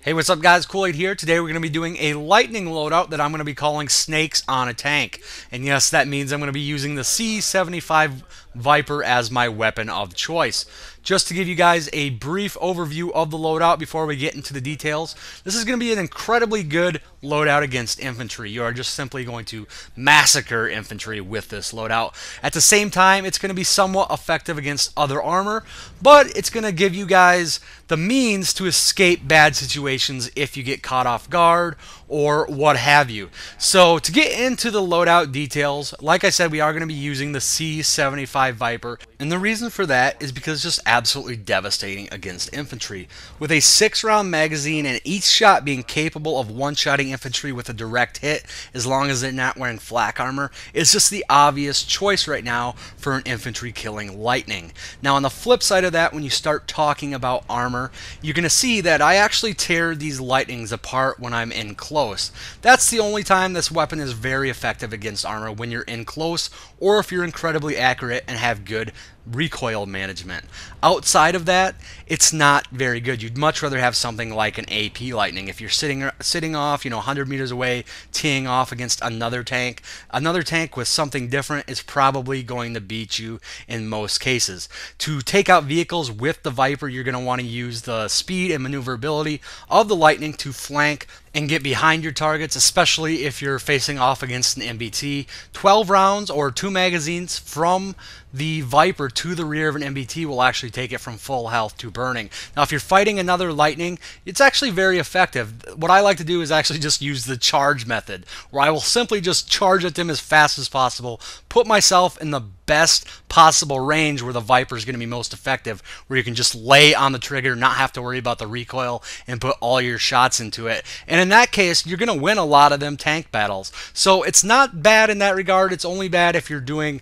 Hey, what's up guys? Kool-Aid here. Today we're going to be doing a lightning loadout that I'm going to be calling Snakes on a Tank. And yes, that means I'm going to be using the C75 Viper as my weapon of choice. Just to give you guys a brief overview of the loadout before we get into the details, this is going to be an incredibly good loadout against infantry. You are just simply going to massacre infantry with this loadout. At the same time, it's going to be somewhat effective against other armor, but it's going to give you guys the means to escape bad situations if you get caught off guard or what have you. So to get into the loadout details, like I said, we are going to be using the C75 Viper, and the reason for that is because it's just absolutely devastating against infantry. With a 6-round magazine and each shot being capable of one-shotting infantry with a direct hit as long as they're not wearing flak armor, it's just the obvious choice right now for an infantry killing lightning. Now on the flip side of that, when you start talking about armor, you're going to see that I actually tear these lightnings apart when I'm in close. That's the only time this weapon is very effective against armor, when you're in close or if you're incredibly accurate and have good recoil management. Outside of that, it's not very good. You'd much rather have something like an AP lightning. If you're sitting off, 100 meters away, teeing off against another tank with something different is probably going to beat you in most cases. To take out vehicles with the Viper, you're going to want to use the speed and maneuverability of the lightning to flank and get behind your targets, especially if you're facing off against an MBT. 12 rounds or 2 magazines from the Viper to the rear of an MBT will actually take it from full health to burning. Now, if you're fighting another lightning, it's actually very effective. What I like to do is actually just use the charge method, where I will simply just charge at them as fast as possible, put myself in the best possible range where the Viper is going to be most effective, where you can just lay on the trigger, not have to worry about the recoil, and put all your shots into it. And in that case, you're going to win a lot of them tank battles. So it's not bad in that regard. It's only bad if you're doing,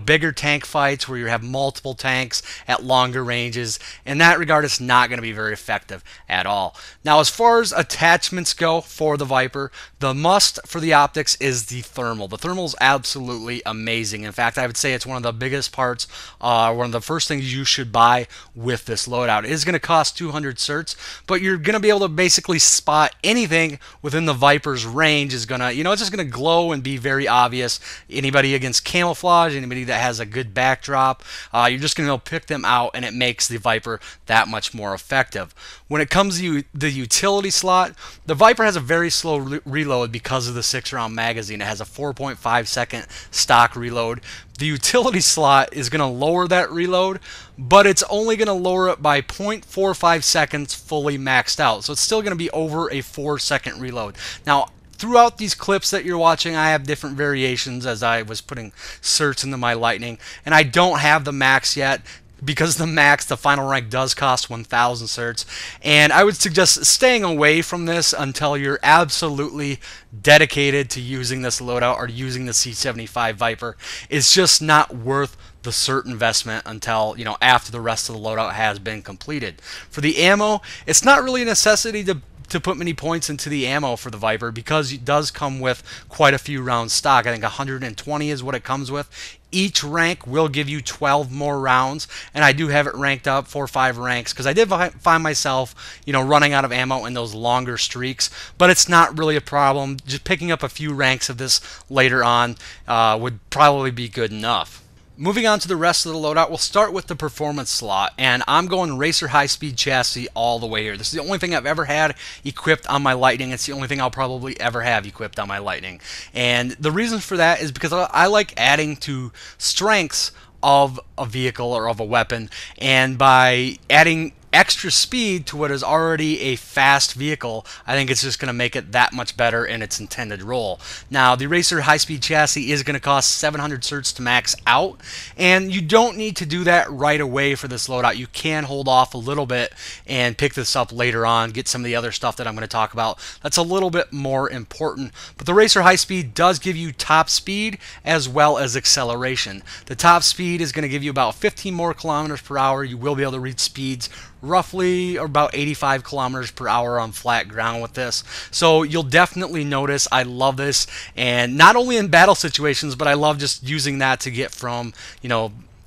bigger tank fights where you have multiple tanks at longer ranges. In that regard, it's not going to be very effective at all. Now, as far as attachments go for the Viper, the must for the optics is the thermal. The thermal is absolutely amazing. In fact, I would say it's one of the biggest parts, one of the first things you should buy with this loadout. It is going to cost 200 certs, but you're going to be able to basically spot anything within the Viper's range. Is going to, it's just going to glow and be very obvious. Anybody against camouflage, anybody that has a good backdrop, you're just going to be able to pick them out, and it makes the Viper that much more effective. When it comes to the utility slot, the Viper has a very slow reload because of the 6-round magazine. It has a 4.5-second stock reload. The utility slot is going to lower that reload, but it's only going to lower it by 0.45 seconds fully maxed out. So it's still going to be over a 4-second reload. Now, throughout these clips that you're watching, I have different variations as I was putting certs into my lightning, and I don't have the max yet, because the max, the final rank, does cost 1,000 certs, and I would suggest staying away from this until you're absolutely dedicated to using this loadout or using the C75 Viper. It's just not worth the cert investment until, after the rest of the loadout has been completed. For the ammo, it's not really a necessity to put many points into the ammo for the Viper, because it does come with quite a few rounds stock. I think 120 is what it comes with. Each rank will give you 12 more rounds, and I do have it ranked up 4 or 5 ranks because I did find myself, running out of ammo in those longer streaks, but it's not really a problem. Just picking up a few ranks of this later on would probably be good enough. Moving on to the rest of the loadout, we'll start with the performance slot, and I'm going Racer high-speed chassis all the way here. This is the only thing I've ever had equipped on my Lightning. It's the only thing I'll probably ever have equipped on my Lightning. And the reason for that is because I like adding to strengths of a vehicle or of a weapon, and by adding extra speed to what is already a fast vehicle, I think it's just going to make it that much better in its intended role. Now, the Racer high-speed chassis is going to cost 700 certs to max out, and you don't need to do that right away for this loadout. You can hold off a little bit and pick this up later on, get some of the other stuff that I'm going to talk about that's a little bit more important. But the Racer high-speed does give you top speed as well as acceleration. The top speed is going to give you about 15 more kilometers per hour. You will be able to reach speeds roughly about 85 kilometers per hour on flat ground with this. So you'll definitely notice I love this, and not only in battle situations, but I love just using that to get from,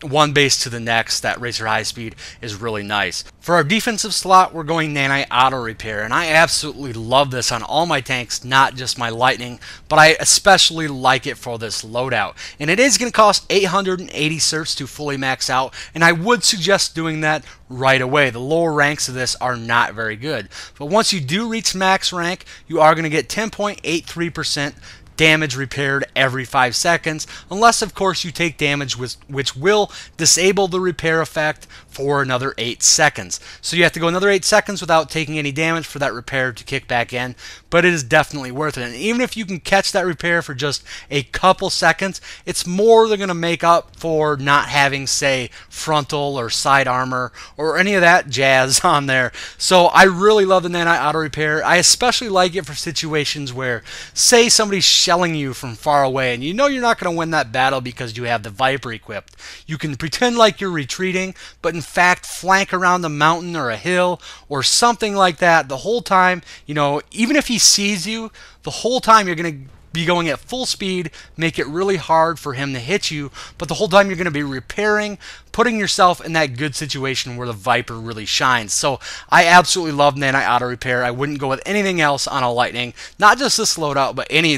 one base to the next, that racer high speed is really nice. For our defensive slot, we're going Nanite Auto Repair, and I absolutely love this on all my tanks, not just my Lightning, but I especially like it for this loadout. And it is going to cost 880 certs to fully max out, and I would suggest doing that right away. The lower ranks of this are not very good. But once you do reach max rank, you are going to get 10.83% damage repaired every 5 seconds, unless of course you take damage which will disable the repair effect for another 8 seconds. So you have to go another 8 seconds without taking any damage for that repair to kick back in, but it is definitely worth it. And even if you can catch that repair for just a couple seconds, it's more than going to make up for not having, say, frontal or side armor or any of that jazz on there. So I really love the Nanite Auto Repair. I especially like it for situations where, say, somebody's shelling you from far away and you know you're not going to win that battle because you have the Viper equipped. You can pretend like you're retreating, but in fact flank around a mountain or a hill or something like that the whole time. You know, even if he sees you, the whole time you're going to be going at full speed, make it really hard for him to hit you, but the whole time you're going to be repairing, putting yourself in that good situation where the Viper really shines. So I absolutely love Nanite Auto Repair. I wouldn't go with anything else on a Lightning, not just this loadout, but any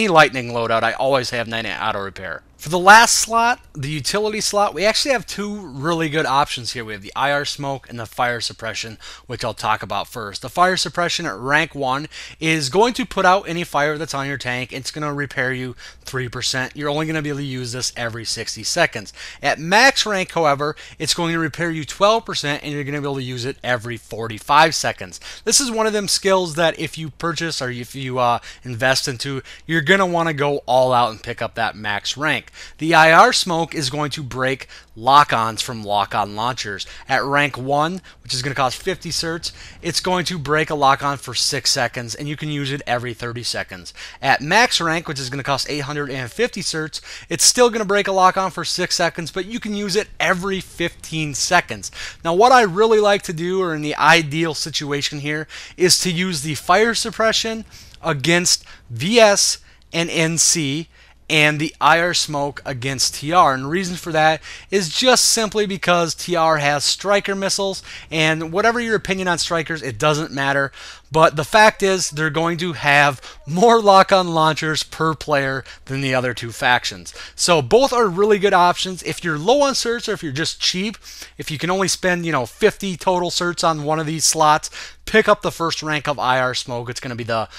Lightning loadout. I always have Nanite Auto Repair. For the last slot, the utility slot, we actually have two really good options here. We have the IR Smoke and the Fire Suppression, which I'll talk about first. The Fire Suppression at rank 1 is going to put out any fire that's on your tank. It's going to repair you 3%. You're only going to be able to use this every 60 seconds. At max rank, however, it's going to repair you 12%, and you're going to be able to use it every 45 seconds. This is one of them skills that if you purchase or if you invest into, you're going to want to go all out and pick up that max rank. The IR Smoke is going to break lock-ons from lock-on launchers. At rank 1, which is going to cost 50 certs, it's going to break a lock-on for 6 seconds, and you can use it every 30 seconds. At max rank, which is going to cost 850 certs, it's still going to break a lock-on for 6 seconds, but you can use it every 15 seconds. Now, what I really like to do, or in the ideal situation here, is to use the Fire Suppression against VS and NC, and the IR Smoke against TR. And the reason for that is just simply because TR has striker missiles, and whatever your opinion on strikers, it doesn't matter. But the fact is, they're going to have more lock-on launchers per player than the other two factions. So both are really good options. If you're low on certs or if you're just cheap, if you can only spend, 50 total certs on one of these slots, pick up the first rank of IR Smoke. It's going to be the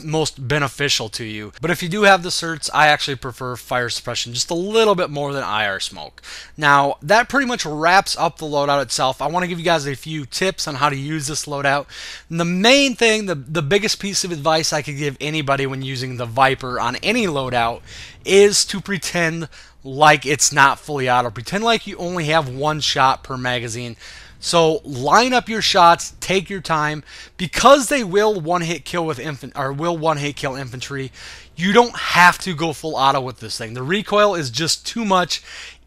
most beneficial to you. But if you do have the certs, I actually prefer Fire Suppression just a little bit more than IR Smoke. Now, that pretty much wraps up the loadout itself. I want to give you guys a few tips on how to use this loadout. And the main thing, the biggest piece of advice I could give anybody when using the Viper on any loadout is to pretend like it's not fully auto. Pretend like you only have one shot per magazine. So line up your shots, take your time, because they will one-hit kill with one-hit kill infantry. You don't have to go full auto with this thing. The recoil is just too much.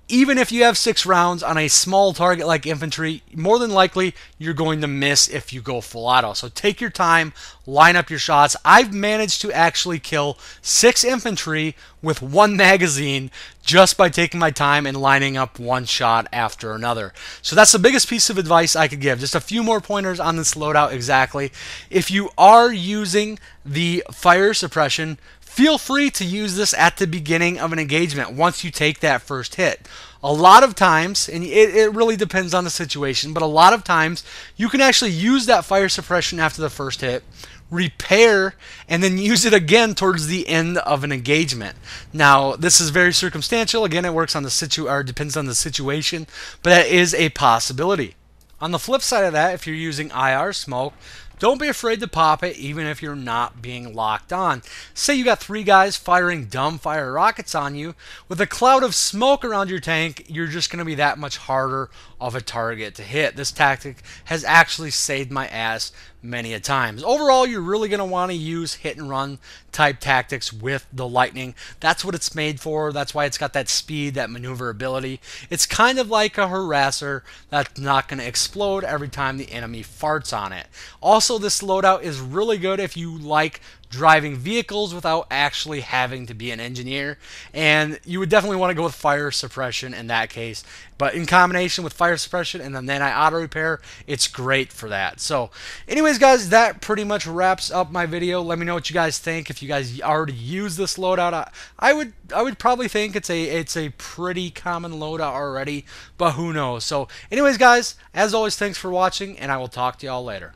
Even if you have 6 rounds on a small target like infantry, more than likely you're going to miss if you go full auto. So take your time, line up your shots. I've managed to actually kill 6 infantry with 1 magazine just by taking my time and lining up one shot after another. So that's the biggest piece of advice I could give. Just a few more pointers on this loadout exactly. If you are using the Fire Suppression, feel free to use this at the beginning of an engagement once you take that first hit. A lot of times, and it really depends on the situation, but a lot of times you can actually use that Fire Suppression after the first hit, repair, and then use it again towards the end of an engagement. Now, this is very circumstantial. Again, it works on the depends on the situation, but that is a possibility. On the flip side of that, if you're using IR Smoke, don't be afraid to pop it even if you're not being locked on. Say you got 3 guys firing dumbfire rockets on you. With a cloud of smoke around your tank, you're just going to be that much harder of a target to hit. This tactic has actually saved my ass many a times. Overall, you're really going to want to use hit and run type tactics with the Lightning. That's what it's made for. That's why it's got that speed, that maneuverability. It's kind of like a harasser that's not going to explode every time the enemy farts on it. Also, this loadout is really good if you like driving vehicles without actually having to be an engineer. And you would definitely want to go with fire suppression in that case. But in combination with fire suppression and then auto repair, it's great for that. So anyways, guys, that pretty much wraps up my video. Let me know what you guys think. If you guys already use this loadout, I would probably think it's a pretty common loadout already, but who knows. So anyways, guys, as always, thanks for watching, and I will talk to y'all later.